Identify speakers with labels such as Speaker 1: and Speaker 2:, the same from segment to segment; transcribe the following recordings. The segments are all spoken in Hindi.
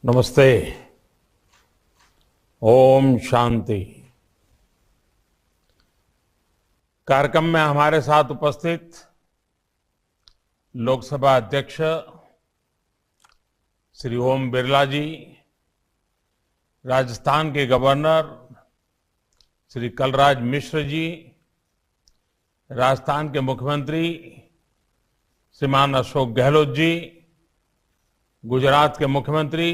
Speaker 1: नमस्ते। ओम शांति। कार्यक्रम में हमारे साथ उपस्थित लोकसभा अध्यक्ष श्री ओम बिरला जी, राजस्थान के गवर्नर श्री कलराज मिश्र जी, राजस्थान के मुख्यमंत्री श्रीमान अशोक गहलोत जी, गुजरात के मुख्यमंत्री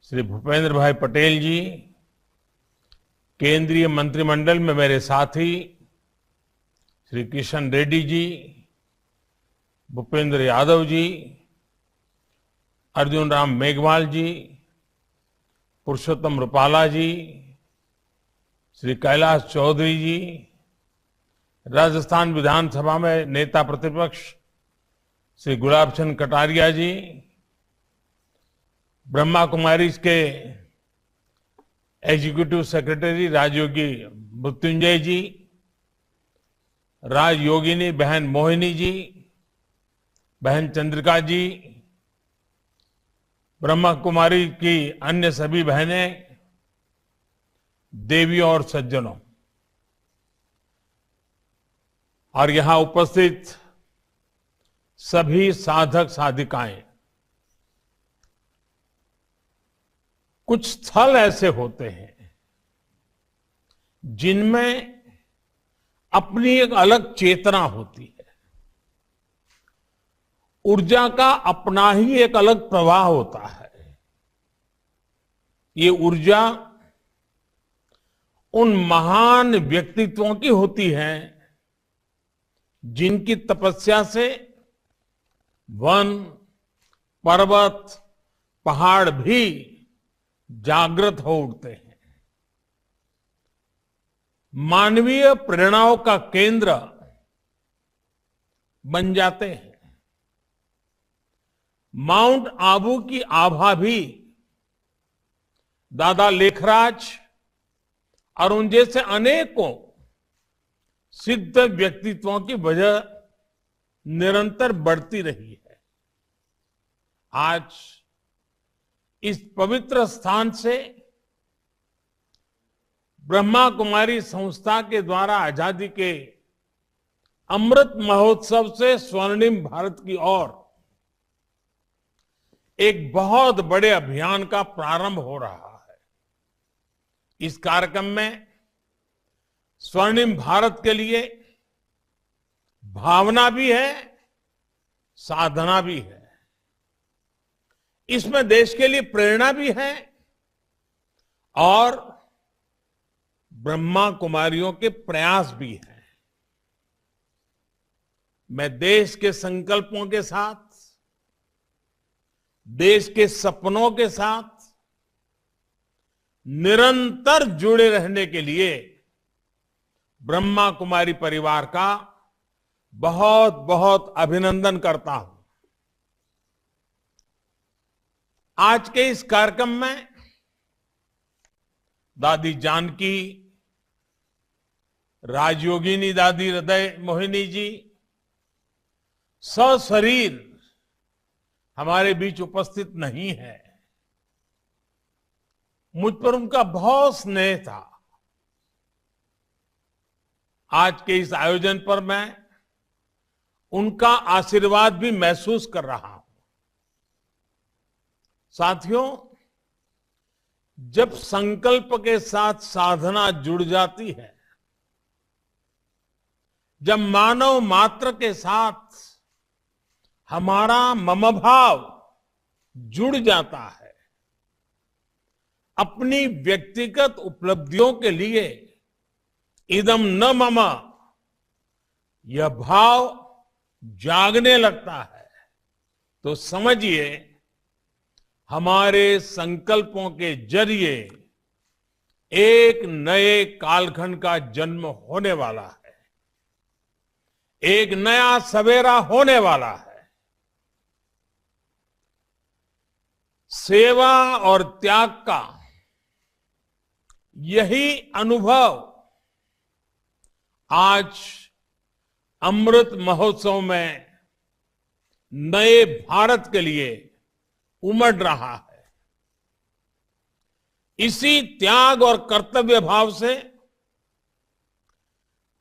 Speaker 1: श्री भूपेंद्र भाई पटेल जी, केंद्रीय मंत्रिमंडल में मेरे साथी श्री किशन रेड्डी जी, भूपेंद्र यादव जी, अर्जुन राम मेघवाल जी, पुरुषोत्तम रूपाला जी, श्री कैलाश चौधरी जी, राजस्थान विधानसभा में नेता प्रतिपक्ष श्री गुलाब चंद कटारिया जी, ब्रह्मा कुमारीज के एग्जीक्यूटिव सेक्रेटरी राजयोगी मृत्युंजय जी, राजयोगिनी बहन मोहिनी जी, बहन चंद्रिका जी, ब्रह्मा कुमारी की अन्य सभी बहनें, देवियों और सज्जनों, और यहां उपस्थित सभी साधक साधिकाएं। कुछ स्थल ऐसे होते हैं जिनमें अपनी एक अलग चेतना होती है, ऊर्जा का अपना ही एक अलग प्रवाह होता है। ये ऊर्जा उन महान व्यक्तित्वों की होती है जिनकी तपस्या से वन, पर्वत, पहाड़ भी जागृत हो उठते हैं। मानवीय प्रेरणाओं का केंद्र बन जाते हैं। माउंट आबू की आभा भी दादा लेखराज और उन जैसे अनेकों सिद्ध व्यक्तित्वों की वजह निरंतर बढ़ती रही है। आज इस पवित्र स्थान से ब्रह्मा कुमारी संस्था के द्वारा आजादी के अमृत महोत्सव से स्वर्णिम भारत की ओर एक बहुत बड़े अभियान का प्रारंभ हो रहा है। इस कार्यक्रम में स्वर्णिम भारत के लिए भावना भी है, साधना भी है। इसमें देश के लिए प्रेरणा भी है और ब्रह्मा कुमारियों के प्रयास भी हैं। मैं देश के संकल्पों के साथ, देश के सपनों के साथ निरंतर जुड़े रहने के लिए ब्रह्मा कुमारी परिवार का बहुत बहुत अभिनंदन करता हूं। आज के इस कार्यक्रम में दादी जानकी, राजयोगिनी दादी हृदय मोहिनी जी सशरीर हमारे बीच उपस्थित नहीं है। मुझ पर उनका बहुत स्नेह था। आज के इस आयोजन पर मैं उनका आशीर्वाद भी महसूस कर रहा हूं। साथियों, जब संकल्प के साथ साधना जुड़ जाती है, जब मानव मात्र के साथ हमारा मम भाव जुड़ जाता है, अपनी व्यक्तिगत उपलब्धियों के लिए इदम न मम यह भाव जागने लगता है, तो समझिए हमारे संकल्पों के जरिए एक नए कालखंड का जन्म होने वाला है, एक नया सवेरा होने वाला है। सेवा और त्याग का यही अनुभव आज अमृत महोत्सव में नए भारत के लिए उमड़ रहा है। इसी त्याग और कर्तव्य भाव से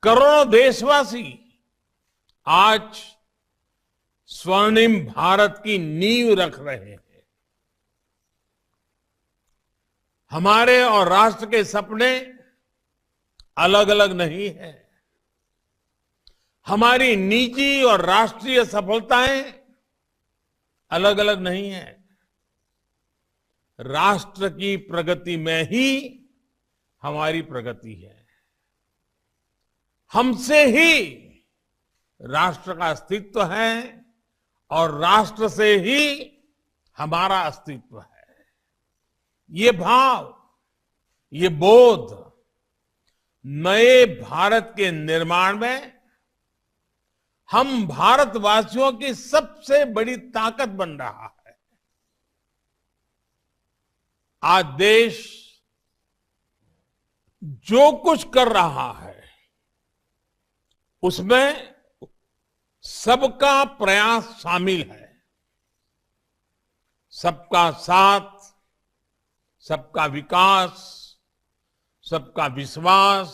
Speaker 1: करोड़ों देशवासी आज स्वर्णिम भारत की नींव रख रहे हैं। हमारे और राष्ट्र के सपने अलग अलग नहीं है। हमारी निजी और राष्ट्रीय सफलताएं अलग अलग नहीं है। राष्ट्र की प्रगति में ही हमारी प्रगति है। हमसे ही राष्ट्र का अस्तित्व है और राष्ट्र से ही हमारा अस्तित्व है। ये भाव, ये बोध नए भारत के निर्माण में हम भारतवासियों की सबसे बड़ी ताकत बन रहा है। आज देश जो कुछ कर रहा है उसमें सबका प्रयास शामिल है। सबका साथ, सबका विकास, सबका विश्वास।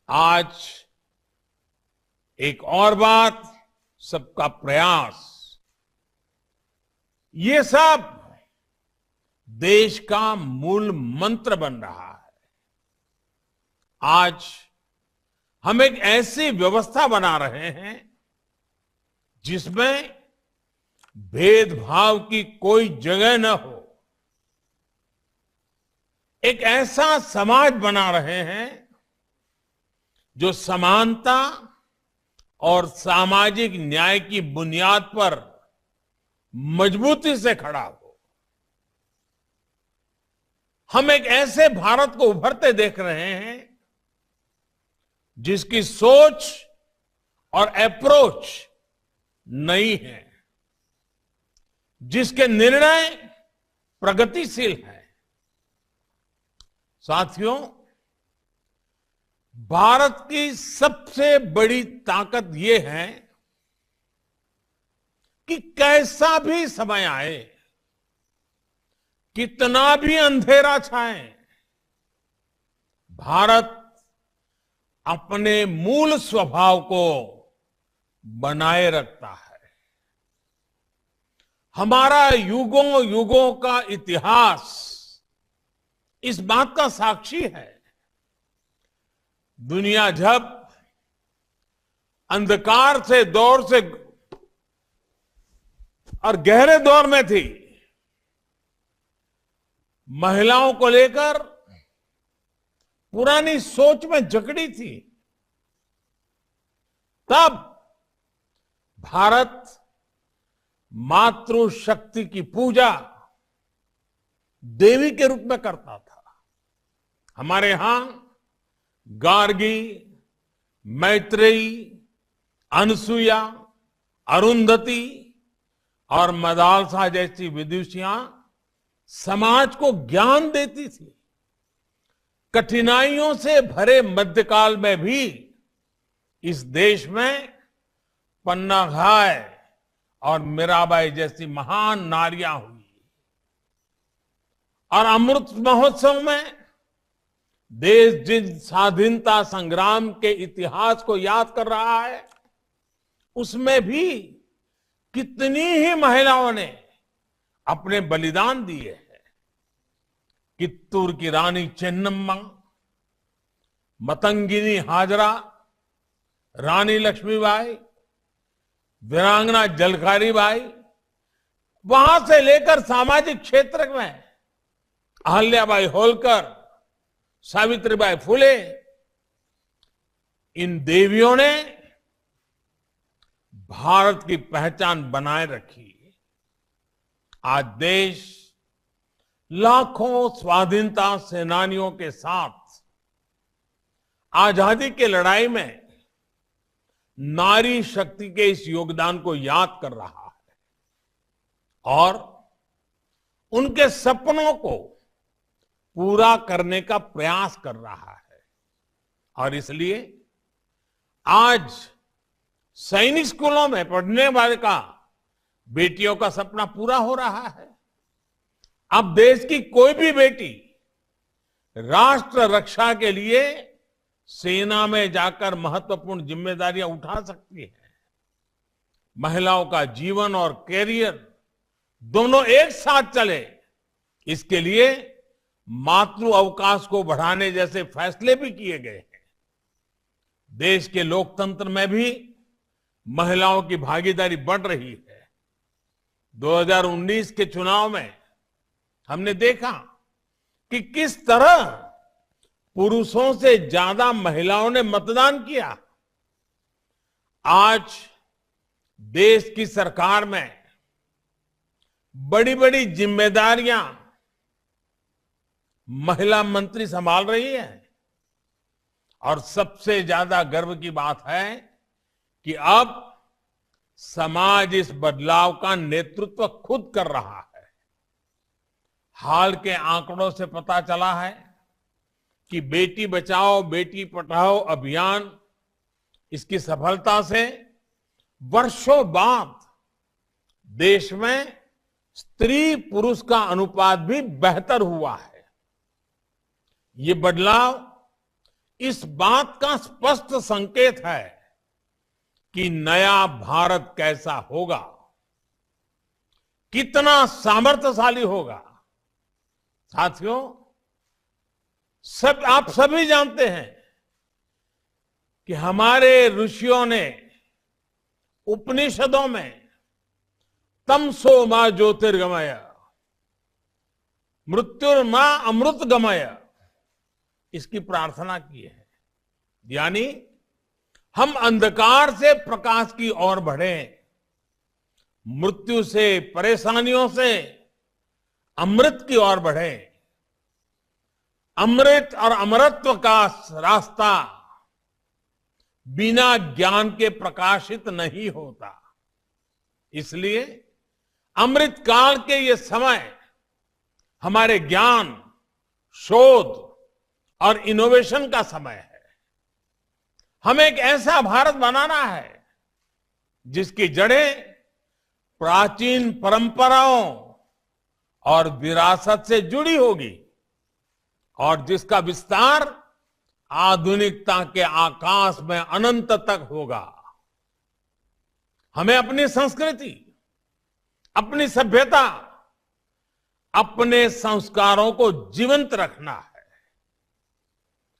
Speaker 1: आज एक और बात, सबका प्रयास। ये सब देश का मूल मंत्र बन रहा है। आज हम एक ऐसी व्यवस्था बना रहे हैं जिसमें भेदभाव की कोई जगह न हो। एक ऐसा समाज बना रहे हैं जो समानता और सामाजिक न्याय की बुनियाद पर मजबूती से खड़ा हो। हम एक ऐसे भारत को उभरते देख रहे हैं जिसकी सोच और अप्रोच नई है, जिसके निर्णय प्रगतिशील हैं। साथियों, भारत की सबसे बड़ी ताकत यह है कि कैसा भी समय आए, कितना भी अंधेरा छाए, भारत अपने मूल स्वभाव को बनाए रखता है। हमारा युगों युगों का इतिहास इस बात का साक्षी है। दुनिया जब अंधकार से दौर से और गहरे दौर में थी, महिलाओं को लेकर पुरानी सोच में जकड़ी थी, तब भारत मातृशक्ति की पूजा देवी के रूप में करता था। हमारे यहां गार्गी, मैत्रेयी, अनसुईया, अरुंधति और मदालसा जैसी विदुषियां समाज को ज्ञान देती थी। कठिनाइयों से भरे मध्यकाल में भी इस देश में पन्ना घाय और मीराबाई जैसी महान नारियां हुई। और अमृत महोत्सव में देश जिन स्वाधीनता संग्राम के इतिहास को याद कर रहा है, उसमें भी कितनी ही महिलाओं ने अपने बलिदान दिए हैं। कित्तूर की रानी चेन्नम्मा, मतंगिनी हाजरा, रानी लक्ष्मीबाई, वीरांगना जलकारी बाई, वहां से लेकर सामाजिक क्षेत्र में अहल्याबाई होलकर, सावित्रीबाई फुले, इन देवियों ने भारत की पहचान बनाए रखी। आज देश लाखों स्वाधीनता सेनानियों के साथ आजादी की लड़ाई में नारी शक्ति के इस योगदान को याद कर रहा है और उनके सपनों को पूरा करने का प्रयास कर रहा है। और इसलिए आज सैनिक स्कूलों में पढ़ने वाले का बेटियों का सपना पूरा हो रहा है। अब देश की कोई भी बेटी राष्ट्र रक्षा के लिए सेना में जाकर महत्वपूर्ण जिम्मेदारियां उठा सकती है। महिलाओं का जीवन और कैरियर दोनों एक साथ चले, इसके लिए मातृ अवकाश को बढ़ाने जैसे फैसले भी किए गए हैं। देश के लोकतंत्र में भी महिलाओं की भागीदारी बढ़ रही है। 2019 के चुनाव में हमने देखा कि किस तरह पुरुषों से ज्यादा महिलाओं ने मतदान किया। आज देश की सरकार में बड़ी बड़ी जिम्मेदारियां महिला मंत्री संभाल रही है और सबसे ज्यादा गर्व की बात है कि अब समाज इस बदलाव का नेतृत्व खुद कर रहा है। हाल के आंकड़ों से पता चला है कि बेटी बचाओ बेटी पढ़ाओ अभियान, इसकी सफलता से वर्षों बाद देश में स्त्री पुरुष का अनुपात भी बेहतर हुआ है। ये बदलाव इस बात का स्पष्ट संकेत है कि नया भारत कैसा होगा, कितना सामर्थ्यशाली होगा। साथियों, आप सभी जानते हैं कि हमारे ऋषियों ने उपनिषदों में तमसो मां ज्योतिर्गमय, मृत्युर्मा अमृतगमय, इसकी प्रार्थना की है। यानी हम अंधकार से प्रकाश की ओर बढ़ें, मृत्यु से परेशानियों से अमृत की ओर बढ़ें। अमृत और अमरत्व का रास्ता बिना ज्ञान के प्रकाशित नहीं होता। इसलिए अमृत काल के ये समय हमारे ज्ञान, शोध और इनोवेशन का समय है। हमें एक ऐसा भारत बनाना है जिसकी जड़ें प्राचीन परंपराओं और विरासत से जुड़ी होगी और जिसका विस्तार आधुनिकता के आकाश में अनंत तक होगा। हमें अपनी संस्कृति, अपनी सभ्यता, अपने संस्कारों को जीवंत रखना है।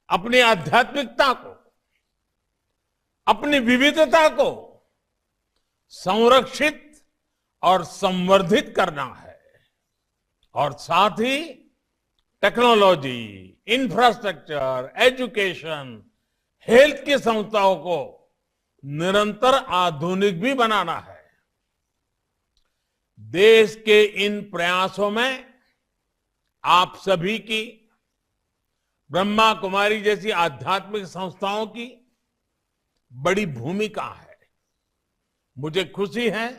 Speaker 1: अपनी आध्यात्मिकता को, अपनी विविधता को संरक्षित और संवर्धित करना है और साथ ही टेक्नोलॉजी, इंफ्रास्ट्रक्चर, एजुकेशन, हेल्थ की संस्थाओं को निरंतर आधुनिक भी बनाना है। देश के इन प्रयासों में आप सभी की, ब्रह्मा कुमारी जैसी आध्यात्मिक संस्थाओं की बड़ी भूमिका है। मुझे खुशी है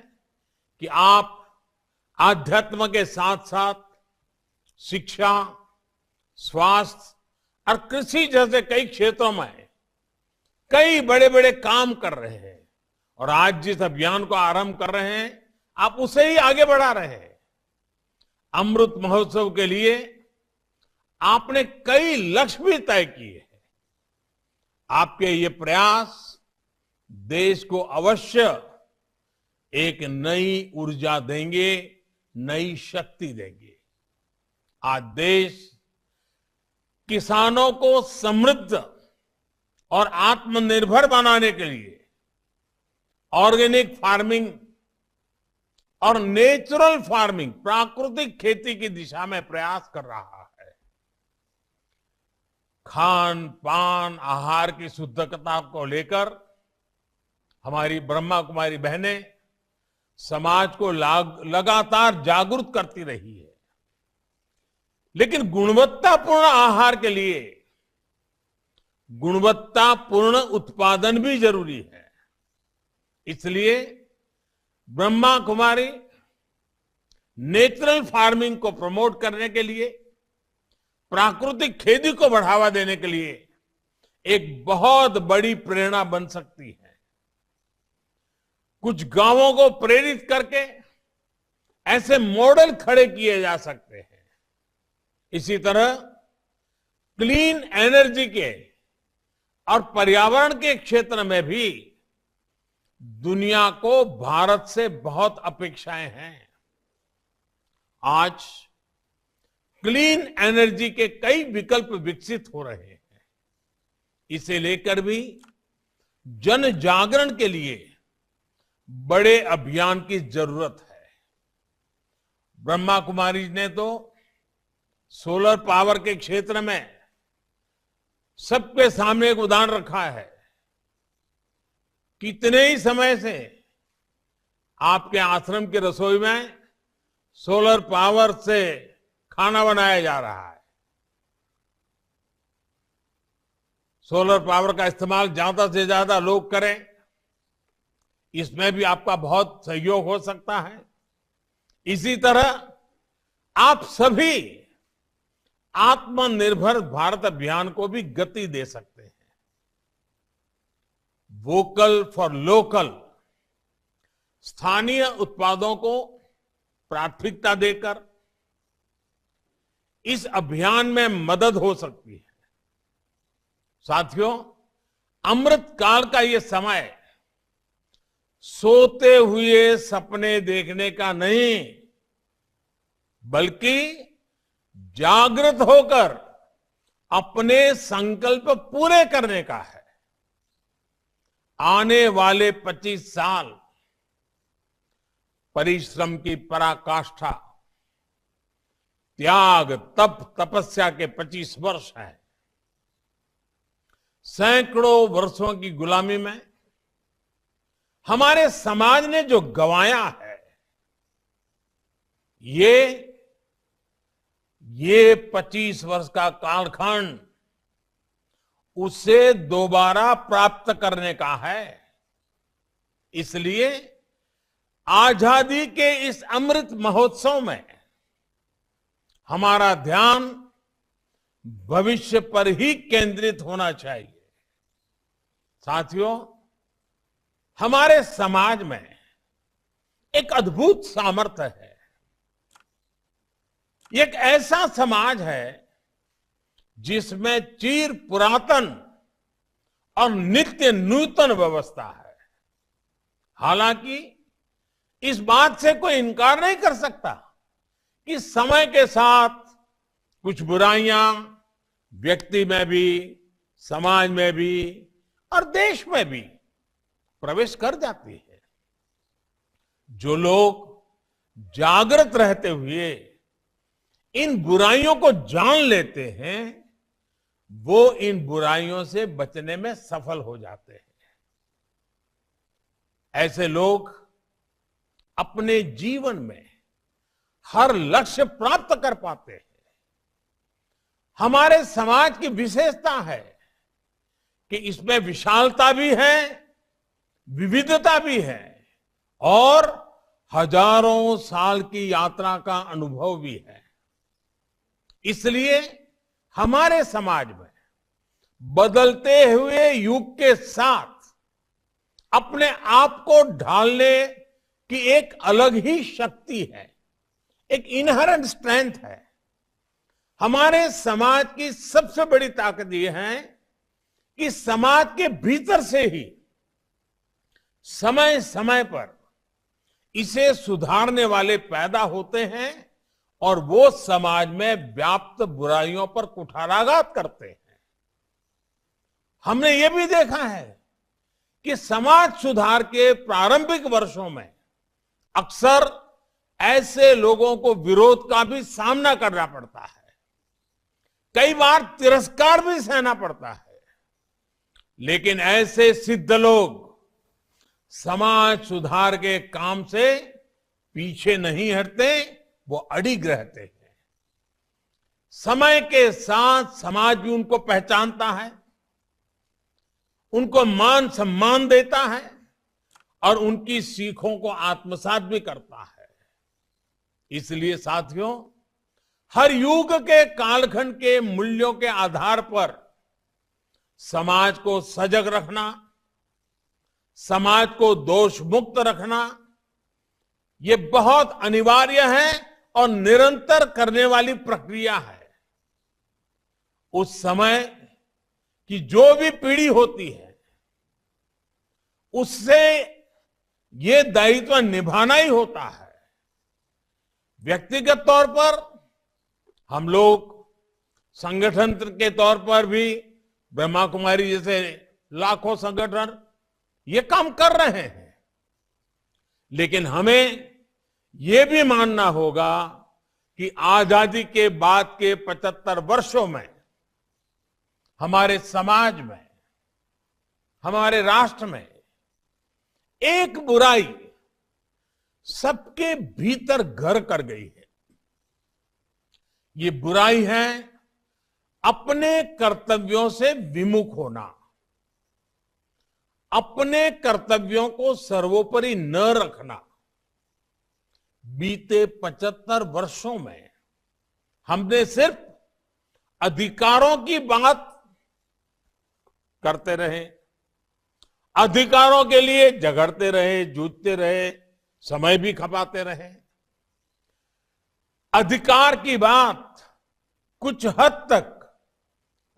Speaker 1: कि आप आध्यात्म के साथ साथ शिक्षा, स्वास्थ्य और कृषि जैसे कई क्षेत्रों में कई बड़े बड़े काम कर रहे हैं और आज जिस अभियान को आरंभ कर रहे हैं आप उसे ही आगे बढ़ा रहे हैं। अमृत महोत्सव के लिए आपने कई लक्ष्य भी तय किए हैं। आपके ये प्रयास देश को अवश्य एक नई ऊर्जा देंगे, नई शक्ति देंगे। आज देश किसानों को समृद्ध और आत्मनिर्भर बनाने के लिए ऑर्गेनिक फार्मिंग और नेचुरल फार्मिंग, प्राकृतिक खेती की दिशा में प्रयास कर रहा है। खान पान, आहार की शुद्धता को लेकर हमारी ब्रह्मा कुमारी बहनें समाज को लगातार जागरूक करती रही है। लेकिन गुणवत्तापूर्ण आहार के लिए गुणवत्तापूर्ण उत्पादन भी जरूरी है। इसलिए ब्रह्मा कुमारी नेचुरल फार्मिंग को प्रमोट करने के लिए, प्राकृतिक खेती को बढ़ावा देने के लिए एक बहुत बड़ी प्रेरणा बन सकती है। कुछ गांवों को प्रेरित करके ऐसे मॉडल खड़े किए जा सकते हैं। इसी तरह क्लीन एनर्जी के और पर्यावरण के क्षेत्र में भी दुनिया को भारत से बहुत अपेक्षाएं हैं। आज क्लीन एनर्जी के कई विकल्प विकसित हो रहे हैं। इसे लेकर भी जन जागरण के लिए बड़े अभियान की जरूरत है। ब्रह्मा कुमारी ने तो सोलर पावर के क्षेत्र में सबके सामने एक उदाहरण रखा है। कितने ही समय से आपके आश्रम की रसोई में सोलर पावर से खाना बनाया जा रहा है। सोलर पावर का इस्तेमाल ज्यादा से ज्यादा लोग करें, इसमें भी आपका बहुत सहयोग हो सकता है। इसी तरह आप सभी आत्मनिर्भर भारत अभियान को भी गति दे सकते हैं। वोकल फॉर लोकल, स्थानीय उत्पादों को प्राथमिकता देकर इस अभियान में मदद हो सकती है। साथियों, अमृत काल का ये समय सोते हुए सपने देखने का नहीं, बल्कि जागृत होकर अपने संकल्प पूरे करने का है। आने वाले 25 साल परिश्रम की पराकाष्ठा, त्याग, तप, तपस्या के 25 वर्ष हैं। सैकड़ों वर्षों की गुलामी में हमारे समाज ने जो गंवाया है, ये 25 वर्ष का कालखंड उसे दोबारा प्राप्त करने का है। इसलिए आजादी के इस अमृत महोत्सव में हमारा ध्यान भविष्य पर ही केंद्रित होना चाहिए। साथियों, हमारे समाज में एक अद्भुत सामर्थ्य है। एक ऐसा समाज है जिसमें चिर पुरातन और नित्य नूतन व्यवस्था है। हालांकि इस बात से कोई इनकार नहीं कर सकता कि समय के साथ कुछ बुराइयां व्यक्ति में भी, समाज में भी और देश में भी प्रवेश कर जाती है। जो लोग जागृत रहते हुए इन बुराइयों को जान लेते हैं, वो इन बुराइयों से बचने में सफल हो जाते हैं। ऐसे लोग अपने जीवन में हर लक्ष्य प्राप्त कर पाते हैं। हमारे समाज की विशेषता है कि इसमें विशालता भी है, विविधता भी है और हजारों साल की यात्रा का अनुभव भी है। इसलिए हमारे समाज में बदलते हुए युग के साथ अपने आप को ढालने की एक अलग ही शक्ति है, एक इनहेरेंट स्ट्रेंथ है। हमारे समाज की सबसे बड़ी ताकत यह है कि समाज के भीतर से ही समय समय पर इसे सुधारने वाले पैदा होते हैं और वो समाज में व्याप्त बुराइयों पर कुठाराघात करते हैं। हमने ये भी देखा है कि समाज सुधार के प्रारंभिक वर्षों में अक्सर ऐसे लोगों को विरोध का भी सामना करना पड़ता है, कई बार तिरस्कार भी सहना पड़ता है। लेकिन ऐसे सिद्ध लोग समाज सुधार के काम से पीछे नहीं हटते, वो अडिग रहते हैं। समय के साथ समाज भी उनको पहचानता है, उनको मान सम्मान देता है और उनकी सीखों को आत्मसात भी करता है। इसलिए साथियों, हर युग के कालखंड के मूल्यों के आधार पर समाज को सजग रखना, समाज को दोष मुक्त रखना, ये बहुत अनिवार्य है और निरंतर करने वाली प्रक्रिया है। उस समय की जो भी पीढ़ी होती है उससे ये दायित्व निभाना ही होता है। व्यक्तिगत तौर पर हम लोग संगठन के तौर पर भी ब्रह्मा कुमारी जैसे लाखों संगठन ये काम कर रहे हैं, लेकिन हमें ये भी मानना होगा कि आजादी के बाद के 75 वर्षों में हमारे समाज में, हमारे राष्ट्र में एक बुराई सबके भीतर घर कर गई है। ये बुराई है अपने कर्तव्यों से विमुख होना, अपने कर्तव्यों को सर्वोपरि न रखना। बीते 75 वर्षों में हमने सिर्फ अधिकारों की बात करते रहे, अधिकारों के लिए झगड़ते रहे, जूझते रहे, समय भी खपाते रहे। अधिकार की बात कुछ हद तक,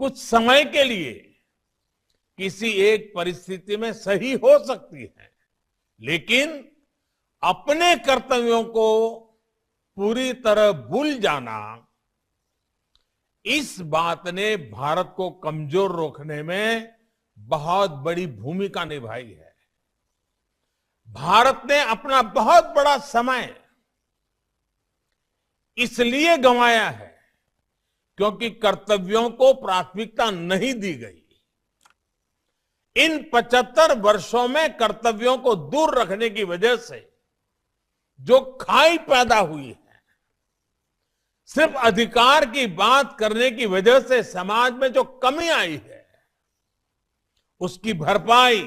Speaker 1: कुछ समय के लिए किसी एक परिस्थिति में सही हो सकती है, लेकिन अपने कर्तव्यों को पूरी तरह भूल जाना, इस बात ने भारत को कमजोर रोकने में बहुत बड़ी भूमिका निभाई है। भारत ने अपना बहुत बड़ा समय इसलिए गंवाया है क्योंकि कर्तव्यों को प्राथमिकता नहीं दी गई। इन 75 वर्षों में कर्तव्यों को दूर रखने की वजह से जो खाई पैदा हुई है, सिर्फ अधिकार की बात करने की वजह से समाज में जो कमी आई है, उसकी भरपाई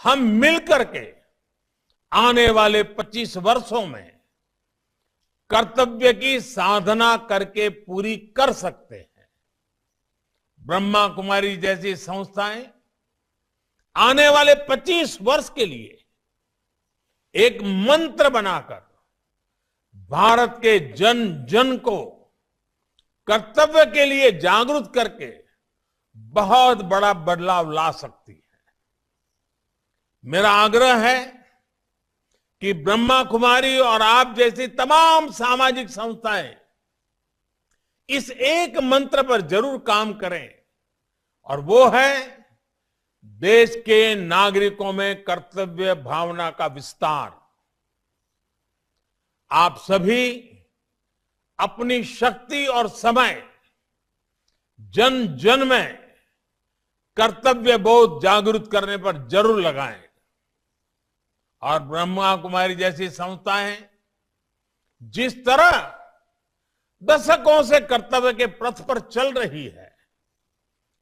Speaker 1: हम मिलकर के आने वाले 25 वर्षों में कर्तव्य की साधना करके पूरी कर सकते हैं। ब्रह्मा कुमारी जैसी संस्थाएं आने वाले 25 वर्ष के लिए एक मंत्र बनाकर भारत के जन जन को कर्तव्य के लिए जागरूक करके बहुत बड़ा बदलाव ला सकती है। मेरा आग्रह है कि ब्रह्मा कुमारी और आप जैसी तमाम सामाजिक संस्थाएं इस एक मंत्र पर जरूर काम करें, और वो है देश के नागरिकों में कर्तव्य भावना का विस्तार। आप सभी अपनी शक्ति और समय जन जन में कर्तव्य बोध जागृत करने पर जरूर लगाएं, और ब्रह्मा कुमारी जैसी संस्थाएं जिस तरह दशकों से कर्तव्य के पथ पर चल रही है,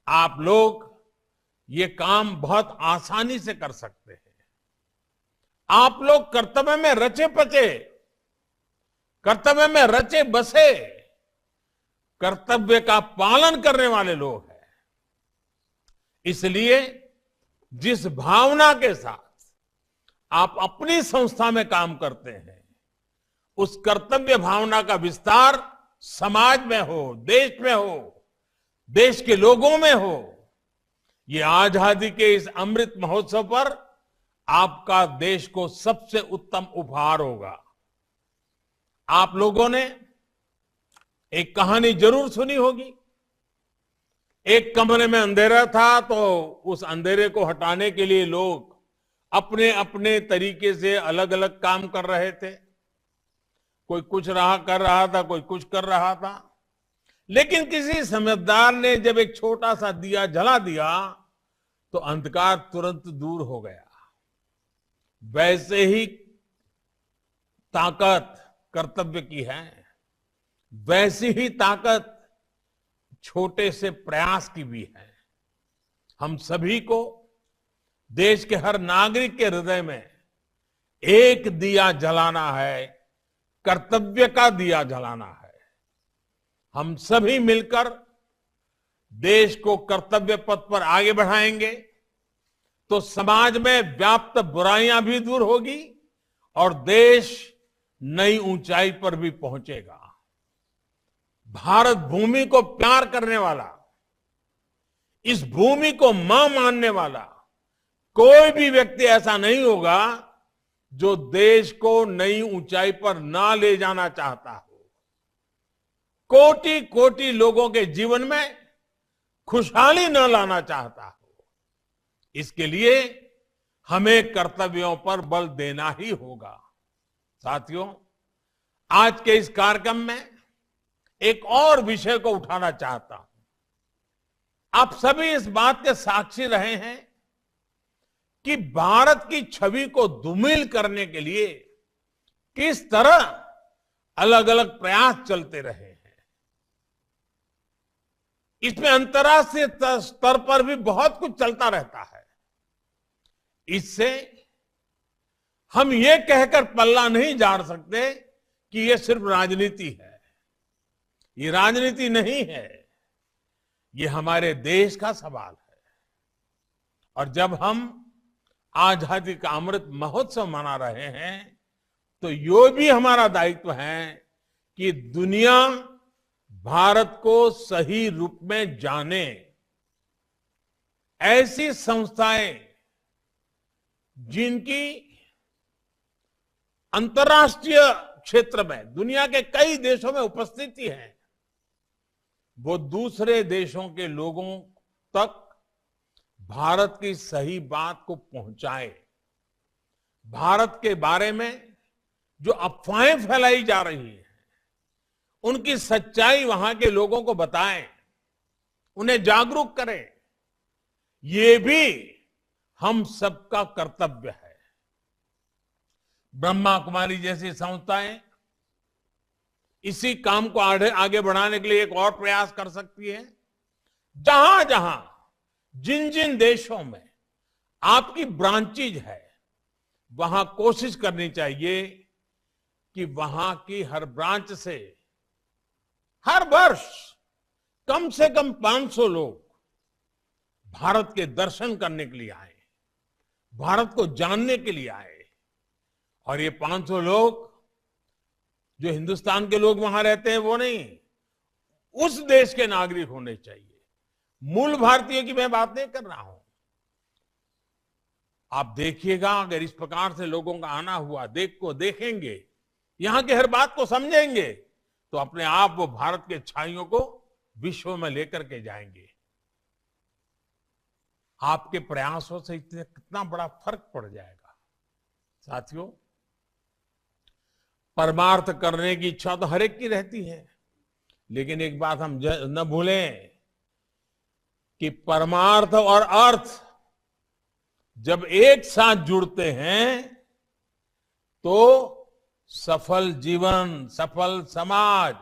Speaker 1: आप लोग ये काम बहुत आसानी से कर सकते हैं। आप लोग कर्तव्य में रचे पचे, कर्तव्य में रचे बसे, कर्तव्य का पालन करने वाले लोग हैं। इसलिए जिस भावना के साथ आप अपनी संस्था में काम करते हैं, उस कर्तव्य भावना का विस्तार समाज में हो, देश में हो, देश के लोगों में हो। ये आजादी के इस अमृत महोत्सव पर आपका देश को सबसे उत्तम उपहार होगा। आप लोगों ने एक कहानी जरूर सुनी होगी। एक कमरे में अंधेरा था, तो उस अंधेरे को हटाने के लिए लोग अपने अपने तरीके से अलग अलग काम कर रहे थे। कोई कुछ कर रहा था, कोई कुछ कर रहा था, लेकिन किसी समझदार ने जब एक छोटा सा दिया जला दिया तो अंधकार तुरंत दूर हो गया। वैसे ही ताकत कर्तव्य की है, वैसी ही ताकत छोटे से प्रयास की भी है। हम सभी को देश के हर नागरिक के हृदय में एक दिया जलाना है, कर्तव्य का दिया जलाना है। हम सभी मिलकर देश को कर्तव्य पथ पर आगे बढ़ाएंगे तो समाज में व्याप्त बुराइयां भी दूर होगी और देश नई ऊंचाई पर भी पहुंचेगा। भारत भूमि को प्यार करने वाला, इस भूमि को मां मानने वाला कोई भी व्यक्ति ऐसा नहीं होगा जो देश को नई ऊंचाई पर ना ले जाना चाहता हो। कोटि कोटि लोगों के जीवन में खुशहाली न लाना चाहता हो। इसके लिए हमें कर्तव्यों पर बल देना ही होगा। साथियों, आज के इस कार्यक्रम में एक और विषय को उठाना चाहता हूं। आप सभी इस बात के साक्षी रहे हैं कि भारत की छवि को धूमिल करने के लिए किस तरह अलग अलग प्रयास चलते रहे हैं। इसमें अंतर्राष्ट्रीय स्तर पर भी बहुत कुछ चलता रहता है। इससे हम ये कहकर पल्ला नहीं झाड़ सकते कि ये सिर्फ राजनीति है। ये राजनीति नहीं है, ये हमारे देश का सवाल है। और जब हम आजादी का अमृत महोत्सव मना रहे हैं तो ये भी हमारा दायित्व है कि दुनिया भारत को सही रूप में जाने। ऐसी संस्थाएं जिनकी अंतर्राष्ट्रीय क्षेत्र में दुनिया के कई देशों में उपस्थिति है, वो दूसरे देशों के लोगों तक भारत की सही बात को पहुंचाए। भारत के बारे में जो अफवाहें फैलाई जा रही हैं, उनकी सच्चाई वहां के लोगों को बताएं, उन्हें जागरूक करें। ये भी हम सबका कर्तव्य है। ब्रह्मा कुमारी जैसी संस्थाएं इसी काम को आगे बढ़ाने के लिए एक और प्रयास कर सकती है। जहां जहां जिन जिन देशों में आपकी ब्रांचेज है, वहां कोशिश करनी चाहिए कि वहां की हर ब्रांच से हर वर्ष कम से कम 500 लोग भारत के दर्शन करने के लिए आए, भारत को जानने के लिए आए। और ये 500 लोग जो हिंदुस्तान के लोग वहां रहते हैं वो नहीं, उस देश के नागरिक होने चाहिए। मूल भारतीय की मैं बात नहीं कर रहा हूं। आप देखिएगा, अगर इस प्रकार से लोगों का आना हुआ, देखेंगे, यहां की हर बात को समझेंगे, तो अपने आप वो भारत के छाइयों को विश्व में लेकर के जाएंगे। आपके प्रयासों से इतने कितना बड़ा फर्क पड़ जाएगा। साथियों, परमार्थ करने की इच्छा तो हर एक की रहती है, लेकिन एक बात हम न भूलें कि परमार्थ और अर्थ जब एक साथ जुड़ते हैं तो सफल जीवन, सफल समाज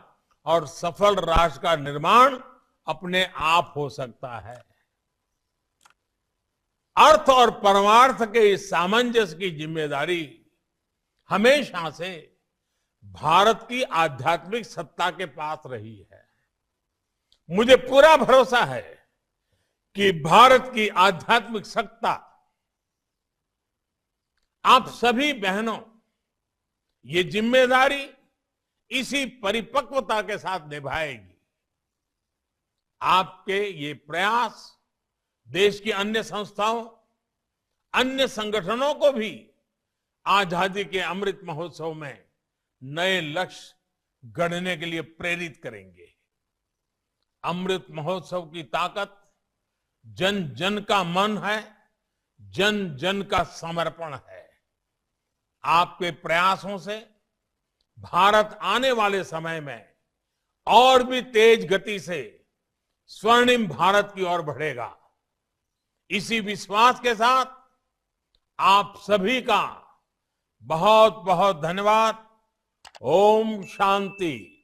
Speaker 1: और सफल राष्ट्र का निर्माण अपने आप हो सकता है। अर्थ और परमार्थ के इस सामंजस्य की जिम्मेदारी हमेशा से भारत की आध्यात्मिक सत्ता के पास रही है। मुझे पूरा भरोसा है कि भारत की आध्यात्मिक सत्ता आप सभी बहनों ये जिम्मेदारी इसी परिपक्वता के साथ निभाएगी। आपके ये प्रयास देश की अन्य संस्थाओं, अन्य संगठनों को भी आजादी के अमृत महोत्सव में नए लक्ष्य गढ़ने के लिए प्रेरित करेंगे। अमृत महोत्सव की ताकत जन जन का मन है, जन जन का समर्पण है। आपके प्रयासों से भारत आने वाले समय में और भी तेज गति से स्वर्णिम भारत की ओर बढ़ेगा। इसी विश्वास के साथ आप सभी का बहुत बहुत धन्यवाद। ओम शांति।